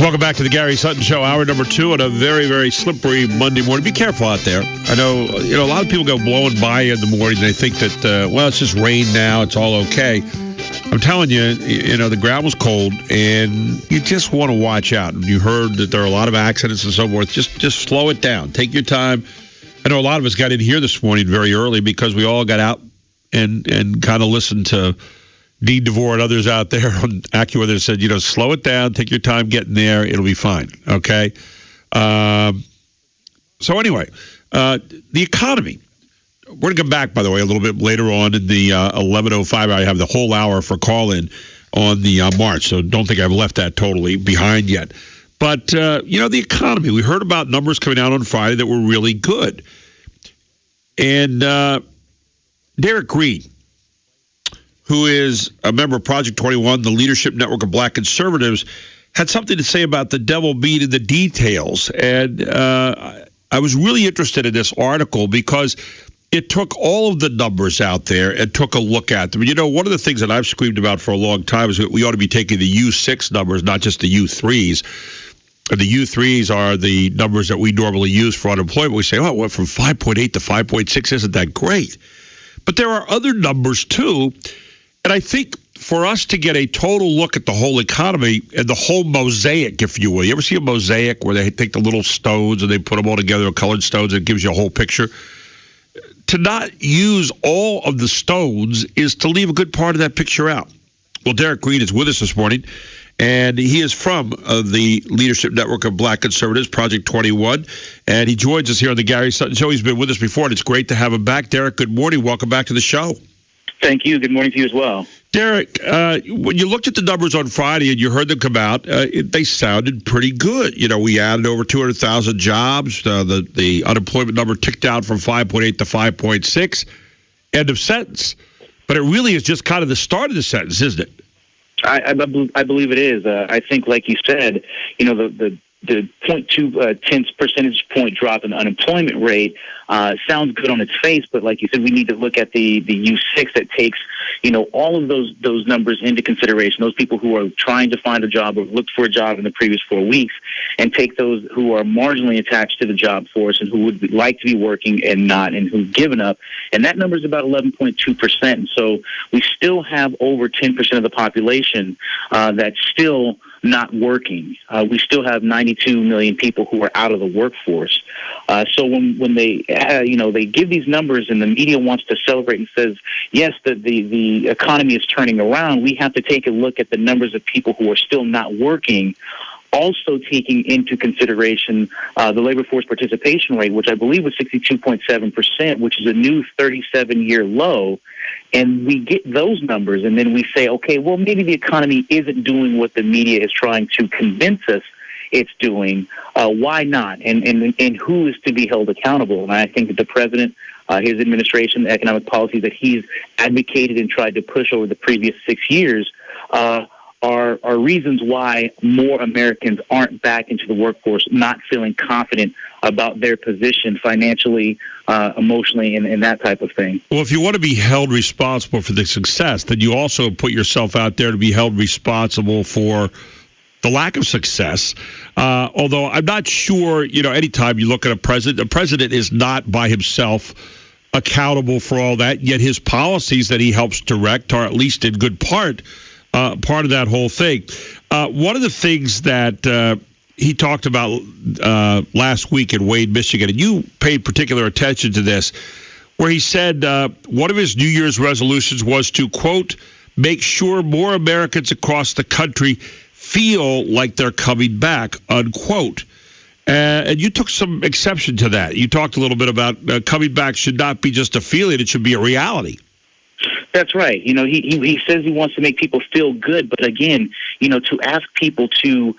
Welcome back to the Gary Sutton Show, hour number 2 on a very, very slippery Monday morning. Be careful out there. I know, a lot of people go blowing by in the morning. They think that, it's just rain now. It's all okay. I'm telling you, the ground was cold, and you just want to watch out. And you heard that there are a lot of accidents and so forth. Just slow it down. Take your time. I know a lot of us got in here this morning very early because we all got out and kind of listened to Dean DeVore and others out there on AccuWeather that said, slow it down, take your time getting there, it'll be fine, okay? So anyway, the economy. We're going to come back, by the way, a little bit later on in the 11:05 hour. I have the whole hour for call-in on the March, so don't think I've left that totally behind yet. But, the economy, we heard about numbers coming out on Friday that were really good. And Derryck Green, who is a member of Project 21, the leadership network of black conservatives, had something to say about the devil being in the details. And I was really interested in this article because it took all of the numbers out there and took a look at them. One of the things that I've screamed about for a long time is that we ought to be taking the U6 numbers, not just the U3s. And the U3s are the numbers that we normally use for unemployment. We say, it went from 5.8 to 5.6. Isn't that great? But there are other numbers, too. And I think for us to get a total look at the whole economy and the whole mosaic, if you will. You ever see a mosaic where they take the little stones and they put them all together, colored stones, and it gives you a whole picture? To not use all of the stones is to leave a good part of that picture out. Well, Derryck Green is with us this morning, and he is from the leadership network of black conservatives, Project 21, and he joins us here on the Gary Sutton Show. He's been with us before, and it's great to have him back. Derryck, good morning. Welcome back to the show. Thank you. Good morning to you as well. Derryck, when you looked at the numbers on Friday and you heard them come out, they sounded pretty good. We added over 200,000 jobs. The unemployment number ticked down from 5.8 to 5.6. End of sentence. But it really is just kind of the start of the sentence, isn't it? I believe it is. I think, like you said, the 0.2 percentage point drop in the unemployment rate sounds good on its face, but like you said, we need to look at the U6 that takes all of those numbers into consideration. Those people who are trying to find a job or looked for a job in the previous 4 weeks, and take those who are marginally attached to the job force and who would like to be working and not, and who've given up. And that number is about 11.2%. So we still have over 10% of the population that's still not working. We still have 92 million people who are out of the workforce. So when they they give these numbers and the media wants to celebrate and says, yes, the economy is turning around, we have to take a look at the numbers of people who are still not working, also taking into consideration the labor force participation rate, which I believe was 62.7%, which is a new 37-year low. And we get those numbers, and then we say, okay, well, maybe the economy isn't doing what the media is trying to convince us it's doing. Why not? And who is to be held accountable? And I think that the president, his administration, the economic policies that he's advocated and tried to push over the previous 6 years are reasons why more Americans aren't back into the workforce, not feeling confident about their position financially, emotionally, and that type of thing. Well, if you want to be held responsible for the success, then you also put yourself out there to be held responsible for the lack of success. Although I'm not sure, anytime you look at a president is not by himself accountable for all that, yet his policies that he helps direct are at least in good part of that whole thing. One of the things that he talked about last week in Wayne, Michigan, and you paid particular attention to this, where he said one of his New Year's resolutions was to, quote, make sure more Americans across the country feel like they're coming back, unquote. And you took some exception to that. You talked a little bit about coming back should not be just a feeling, it should be a reality. That's right. He says he wants to make people feel good, but again, to ask people to,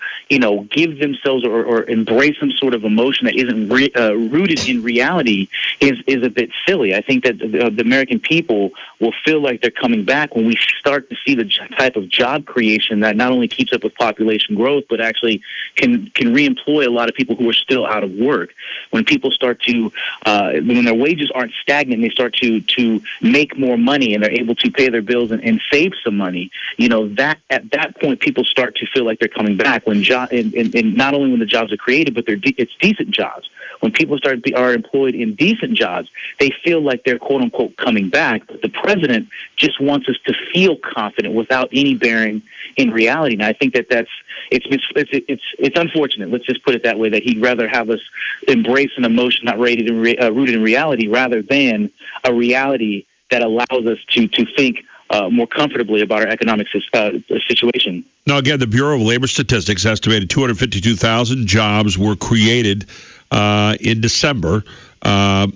give themselves or embrace some sort of emotion that isn't rooted in reality is a bit silly. I think that the American people will feel like they're coming back when we start to see the type of job creation that not only keeps up with population growth, but actually can reemploy a lot of people who are still out of work. When people start to, when their wages aren't stagnant, they start to make more money and they're able to pay their bills and save some money. That at that point, people people start to feel like they're coming back. When and not only when the jobs are created, but it's decent jobs. When people are employed in decent jobs, they feel like they're quote unquote coming back. But the president just wants us to feel confident without any bearing in reality. And I think it's unfortunate. Let's just put it that way. That he'd rather have us embrace an emotion not rooted in reality, rather than a reality that allows us to think more comfortably about our economic situation. Now, again, the Bureau of Labor Statistics estimated 252,000 jobs were created in December, and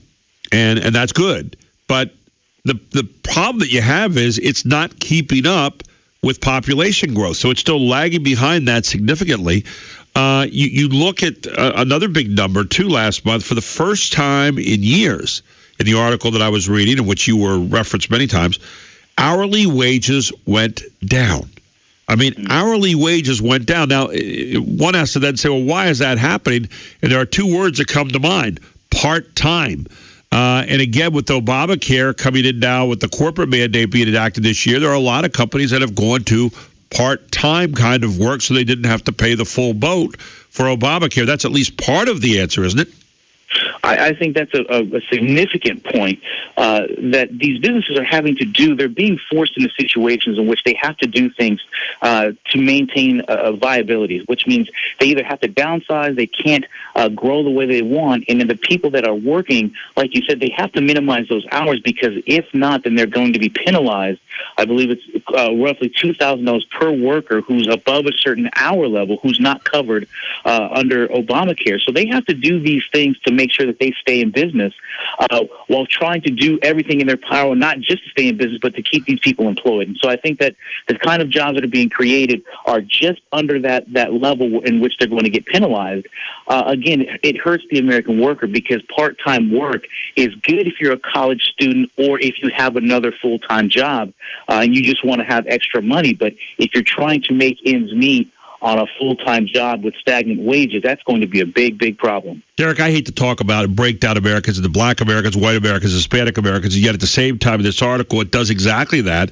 that's good. But the problem that you have is it's not keeping up with population growth, so it's still lagging behind that significantly. You look at another big number, too, last month. For the first time in years, in the article that I was reading, in which you were referenced many times, hourly wages went down. I mean, hourly wages went down. Now, one has to then say, well, why is that happening? And there are two words that come to mind: part-time. And again, with Obamacare coming in now, with the corporate mandate being enacted this year, there are a lot of companies that have gone to part-time kind of work so they didn't have to pay the full boat for Obamacare. That's at least part of the answer, isn't it? I think that's a significant point that these businesses are having to do. They're being forced into situations in which they have to do things to maintain viability, which means they either have to downsize, they can't grow the way they want, and then the people that are working, like you said, they have to minimize those hours, because if not, then they're going to be penalized. I believe it's roughly $2,000 per worker who's above a certain hour level, who's not covered under Obamacare. So they have to do these things to make sure that they stay in business while trying to do everything in their power, not just to stay in business, but to keep these people employed. And so I think that the kind of jobs that are being created are just under that level in which they're going to get penalized. Again, it hurts the American worker, because part-time work is good if you're a college student or if you have another full-time job and you just want to have extra money. But if you're trying to make ends meet on a full-time job with stagnant wages, that's going to be a big, big problem. Derryck, I hate to talk about it, break down Americans into black Americans, white Americans, Hispanic Americans, and yet at the same time in this article it does exactly that.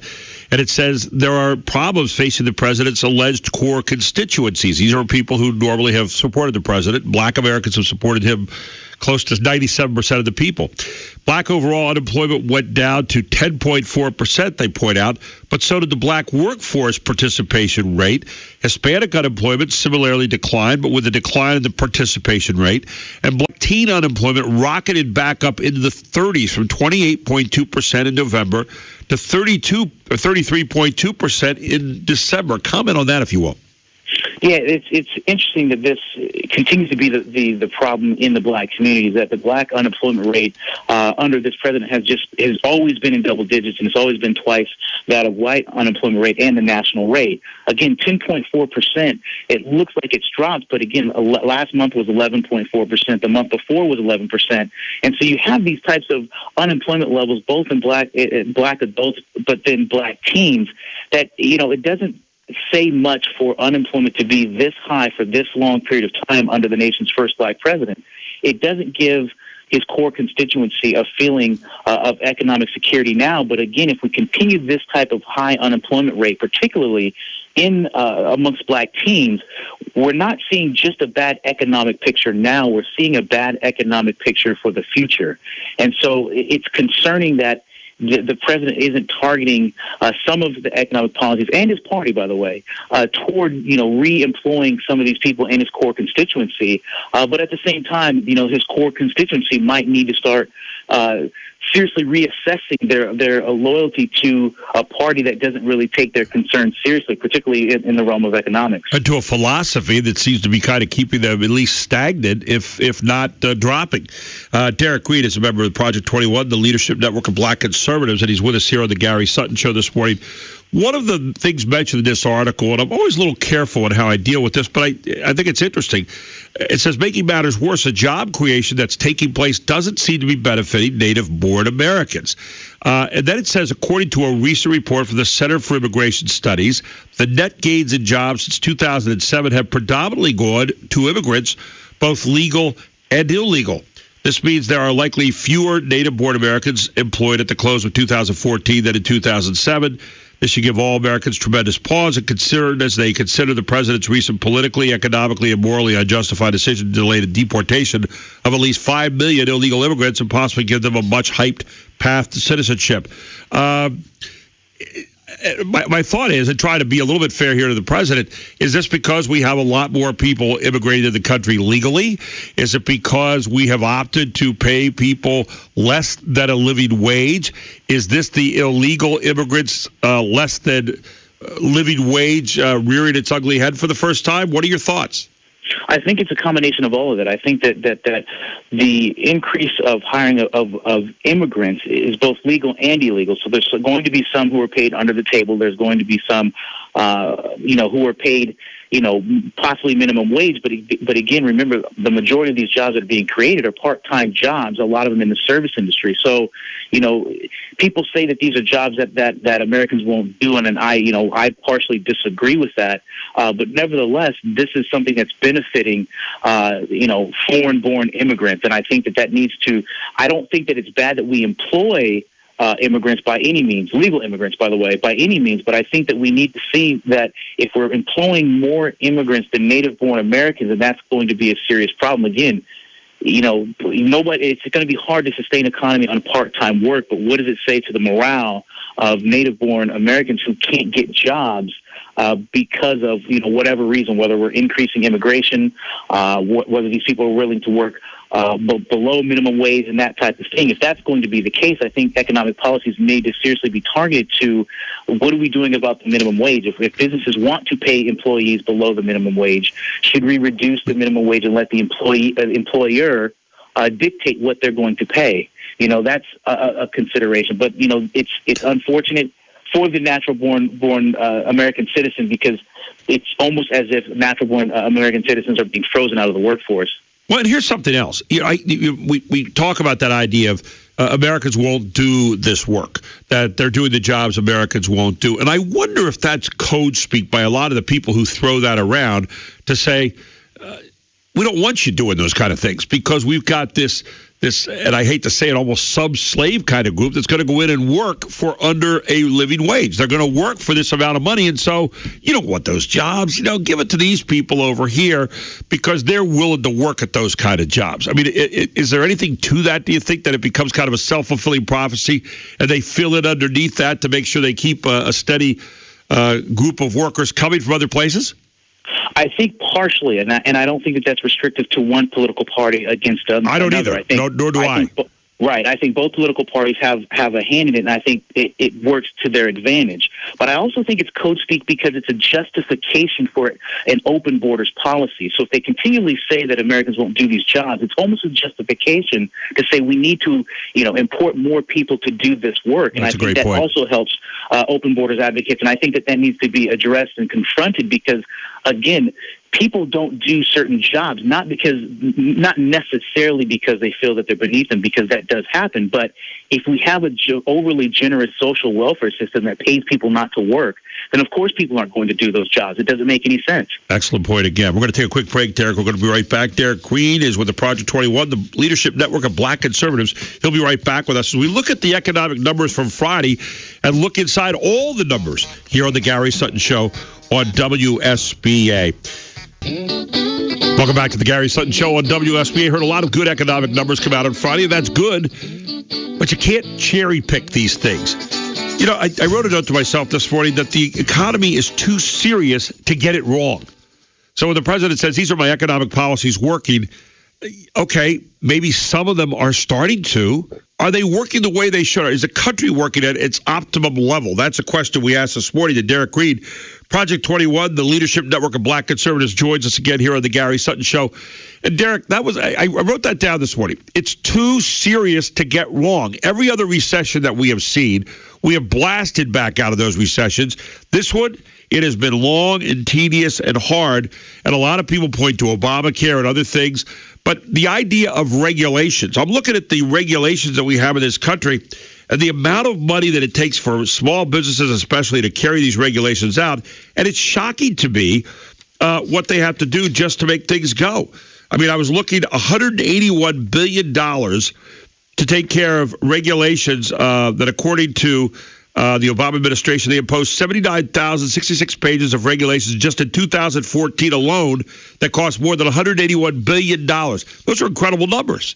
And it says there are problems facing the president's alleged core constituencies. These are people who normally have supported the president. Black Americans have supported him close to 97% of the people. Black overall unemployment went down to 10.4%, they point out, but so did the black workforce participation rate. Hispanic unemployment similarly declined, but with a decline in the participation rate. And black teen unemployment rocketed back up into the 30s from 28.2% in November to 33.2% in December. Comment on that, if you will. Yeah, it's interesting that this continues to be the problem in the black community, that the black unemployment rate under this president has always been in double digits, and it's always been twice that of white unemployment rate and the national rate. Again, 10.4%. It looks like it's dropped, but again, last month was 11.4%. The month before was 11%, and so you have these types of unemployment levels both in black adults, but then black teens. That it doesn't say much for unemployment to be this high for this long period of time under the nation's first black president. It doesn't give his core constituency a feeling of economic security now. But again, if we continue this type of high unemployment rate, particularly in amongst black teens, we're not seeing just a bad economic picture now. We're seeing a bad economic picture for the future. And so it's concerning that the president isn't targeting some of the economic policies, and his party, by the way, toward re-employing some of these people in his core constituency. But at the same time, his core constituency might need to start seriously reassessing their loyalty to a party that doesn't really take their concerns seriously, particularly in the realm of economics. And to a philosophy that seems to be kind of keeping them at least stagnant, if not dropping. Derryck Green is a member of Project 21, the leadership network of black conservatives, and he's with us here on the Gary Sutton Show this morning. One of the things mentioned in this article, and I'm always a little careful in how I deal with this, but I think it's interesting. It says, making matters worse, a job creation that's taking place doesn't seem to be benefiting native-born Americans. And then it says, according to a recent report from the Center for Immigration Studies, the net gains in jobs since 2007 have predominantly gone to immigrants, both legal and illegal. This means there are likely fewer native-born Americans employed at the close of 2014 than in 2007. This should give all Americans tremendous pause and concern as they consider the president's recent politically, economically, and morally unjustified decision to delay the deportation of at least 5 million illegal immigrants and possibly give them a much-hyped path to citizenship. My thought is, and try to be a little bit fair here to the president, is this because we have a lot more people immigrating to the country legally? Is it because we have opted to pay people less than a living wage? Is this the illegal immigrants less than living wage rearing its ugly head for the first time? What are your thoughts? I think it's a combination of all of it. I think that the increase of hiring of immigrants is both legal and illegal. So there's going to be some who are paid under the table. There's going to be some, who are paid, possibly minimum wage. But again, remember, the majority of these jobs that are being created are part-time jobs, a lot of them in the service industry. So, people say that these are jobs that Americans won't do, and I partially disagree with that. But nevertheless, this is something that's benefiting, foreign-born immigrants. And I think that needs to, I don't think that it's bad that we employ immigrants by any means, legal immigrants, by the way, by any means. But I think that we need to see that if we're employing more immigrants than native-born Americans, then that's going to be a serious problem. Again, it's going to be hard to sustain economy on part-time work, but what does it say to the morale of native-born Americans who can't get jobs because of, whatever reason, whether we're increasing immigration, whether these people are willing to work below minimum wage and that type of thing. If that's going to be the case, I think economic policies need to seriously be targeted to what are we doing about the minimum wage? If businesses want to pay employees below the minimum wage, should we reduce the minimum wage and let the employer dictate what they're going to pay? That's a consideration. But, it's unfortunate for the natural-born American citizen, because it's almost as if natural-born American citizens are being frozen out of the workforce. Well, and here's something else. We talk about that idea of Americans won't do this work, that they're doing the jobs Americans won't do. And I wonder if that's code speak by a lot of the people who throw that around to say, we don't want you doing those kind of things because we've got this, and I hate to say it, almost sub-slave kind of group that's going to go in and work for under a living wage. They're going to work for this amount of money, and so you don't want those jobs. Give it to these people over here because they're willing to work at those kind of jobs. I mean, is there anything to that? Do you think that it becomes kind of a self-fulfilling prophecy, and they fill it underneath that to make sure they keep a steady group of workers coming from other places? I think partially, and I don't think that that's restrictive to one political party against another. I don't either. Nor do I. Right. I think both political parties have a hand in it, and I think it works to their advantage. But I also think it's code speak because it's a justification for an open borders policy. So if they continually say that Americans won't do these jobs, it's almost a justification to say we need to, import more people to do this work. And I think that also helps open borders advocates. And I think that needs to be addressed and confronted because, again, people don't do certain jobs, not necessarily because they feel that they're beneath them, because that does happen. But if we have an overly generous social welfare system that pays people not to work, then of course people aren't going to do those jobs. It doesn't make any sense. Excellent point again. We're going to take a quick break, Derryck. We're going to be right back. Derryck Green is with the Project 21, the leadership network of black conservatives. He'll be right back with us as we look at the economic numbers from Friday and look inside all the numbers here on the Gary Sutton Show on WSBA. Welcome back to the Gary Sutton Show on WSBA. Heard a lot of good economic numbers come out on Friday. That's good, but you can't cherry pick these things. I wrote a note to myself this morning that the economy is too serious to get it wrong. So when the president says these are my economic policies working, okay, maybe some of them are starting to. Are they working the way they should? Is the country working at its optimum level? That's a question we asked this morning to Derryck Green. Project 21, the leadership network of black conservatives, joins us again here on the Gary Sutton Show. And Derryck, I wrote that down this morning. It's too serious to get wrong. Every other recession that we have seen, we have blasted back out of those recessions. This one, it has been long and tedious and hard, and a lot of people point to Obamacare and other things. But the idea of regulations, I'm looking at the regulations that we have in this country, and the amount of money that it takes for small businesses especially to carry these regulations out, and it's shocking to me what they have to do just to make things go. I mean, I was looking at $181 billion to take care of regulations that, according to the Obama administration, they imposed 79,066 pages of regulations just in 2014 alone that cost more than $181 billion. Those are incredible numbers.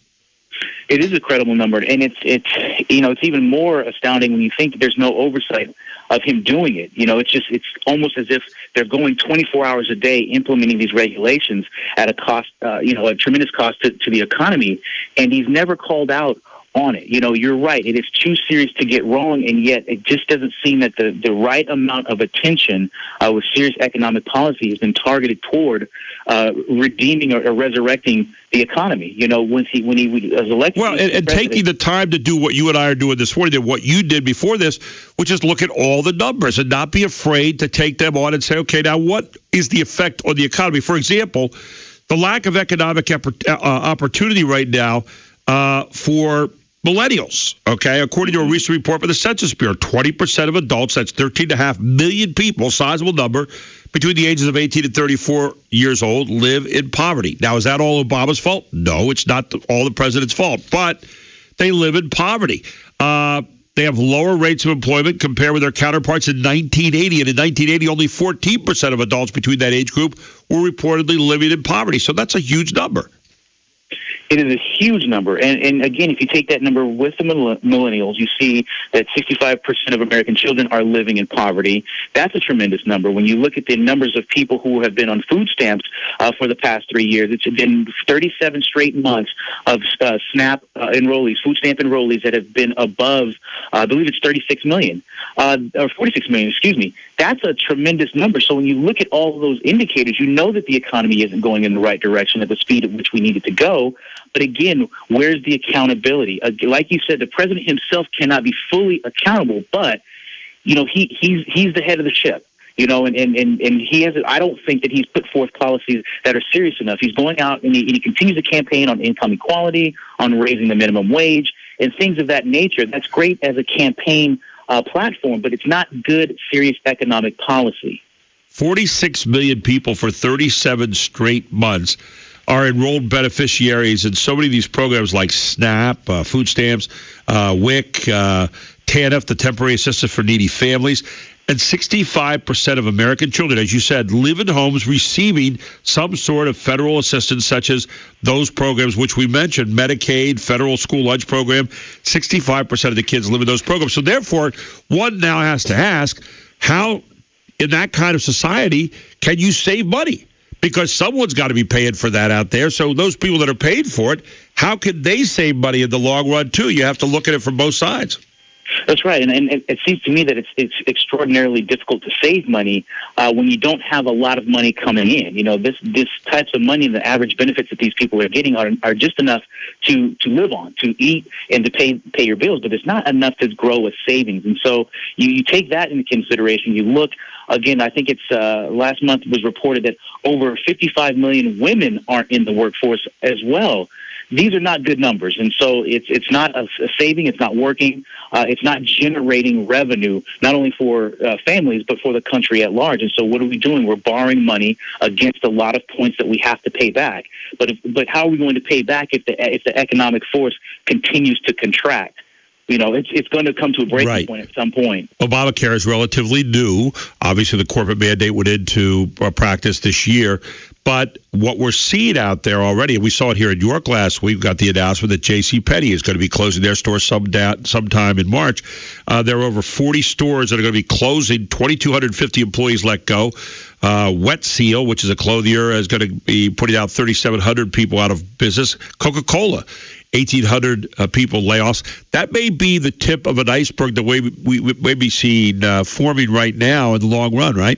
It is a credible number, and it's even more astounding when you think there's no oversight of him doing it. It's almost as if they're going 24 hours a day implementing these regulations at a cost, a tremendous cost to the economy, and he's never called out on it. You're right. It is too serious to get wrong, and yet it just doesn't seem that the right amount of attention with serious economic policy has been targeted toward redeeming or resurrecting the economy. When he was elected. Well, and taking the time to do what you and I are doing this morning, and what you did before this, which is look at all the numbers and not be afraid to take them on and say, okay, now what is the effect on the economy? For example, the lack of economic opportunity right now for millennials, okay? According to a recent report by the Census Bureau, 20% of adults, that's 13.5 million people, sizable number, between the ages of 18 and 34 years old, live in poverty. Now, is that all Obama's fault? No, it's not all the president's fault, but they live in poverty. They have lower rates of employment compared with their counterparts in 1980, and in 1980, only 14% of adults between that age group were reportedly living in poverty, so that's a huge number. It is a huge number. And again, if you take that number with the millennials, you see that 65% of American children are living in poverty. That's a tremendous number. When you look at the numbers of people who have been on food stamps for the past 3 years, it's been 37 straight months of SNAP enrollees, food stamp enrollees that have been above, I believe it's 36 million, or 46 million, excuse me. That's a tremendous number. So when you look at all of those indicators, you know that the economy isn't going in the right direction at the speed at which we need it to go. But again, where's the accountability? Like you said, the president himself cannot be fully accountable, but he's the head of the ship. And he has. I don't think that he's put forth policies that are serious enough. He's going out and he continues to campaign on income equality, on raising the minimum wage, and things of that nature. That's great as a campaign platform, but it's not good, serious economic policy. 46 million people for 37 straight months are enrolled beneficiaries in so many of these programs like SNAP, food stamps, WIC, TANF, the Temporary Assistance for Needy Families. And 65% of American children, as you said, live in homes receiving some sort of federal assistance, such as those programs which we mentioned, Medicaid, federal school lunch program. 65% of the kids live in those programs. So therefore, one now has to ask, how in that kind of society can you save money? Because someone's got to be paying for that out there. So those people that are paid for it, how can they save money in the long run, too? You have to look at it from both sides. That's right, and it seems to me that it's extraordinarily difficult to save money when you don't have a lot of money coming in. This types of money, the average benefits that these people are getting are just enough to live on, to eat, and to pay your bills, but it's not enough to grow a savings. And so you take that into consideration. You look, again, I think it's last month was reported that over 55 million women aren't in the workforce as well. These are not good numbers, and so it's not a saving. It's not working. It's not generating revenue, not only for families, but for the country at large. And so what are we doing? We're borrowing money against a lot of points that we have to pay back. But how are we going to pay back if the economic force continues to contract? It's going to come to a breaking point at some point. Obamacare is relatively new. Obviously, the corporate mandate went into practice this year. But what we're seeing out there already, and we saw it here in York last week, got the announcement that JCPenney is going to be closing their store sometime in March. There are over 40 stores that are going to be closing, 2,250 employees let go. Wet Seal, which is a clothier, is going to be putting out 3,700 people out of business. Coca-Cola, 1,800 people layoffs. That may be the tip of an iceberg the way we may be seeing forming right now in the long run, right?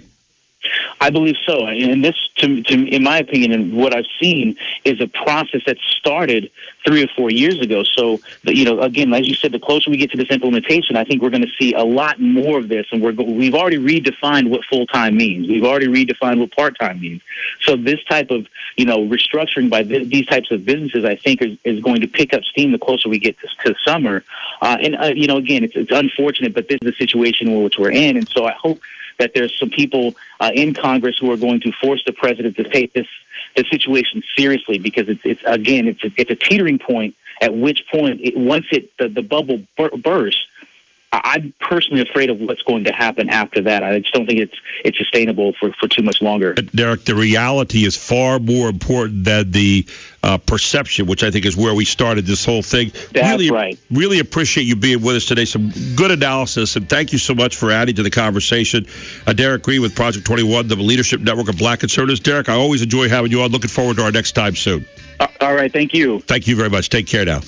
I believe so. And this, in my opinion, and what I've seen, is a process that started 3 or 4 years ago. So, again, as you said, the closer we get to this implementation, I think we're going to see a lot more of this. And we've already redefined what full-time means. We've already redefined what part-time means. So this type of, restructuring by these types of businesses, I think, is going to pick up steam the closer we get to summer. Again, it's unfortunate, but this is the situation in which we're in. And so I hope that there's some people in Congress who are going to force the president to take this situation seriously, because it's a teetering point, at which point once the bubble bursts, I'm personally afraid of what's going to happen after that. I just don't think it's sustainable for too much longer. Derryck, the reality is far more important than the perception, which I think is where we started this whole thing. That's right. Really appreciate you being with us today. Some good analysis, and thank you so much for adding to the conversation. Derryck Green with Project 21, the Leadership Network of Black Conservatives. Derryck, I always enjoy having you on. Looking forward to our next time soon. All right. Thank you. Thank you very much. Take care now.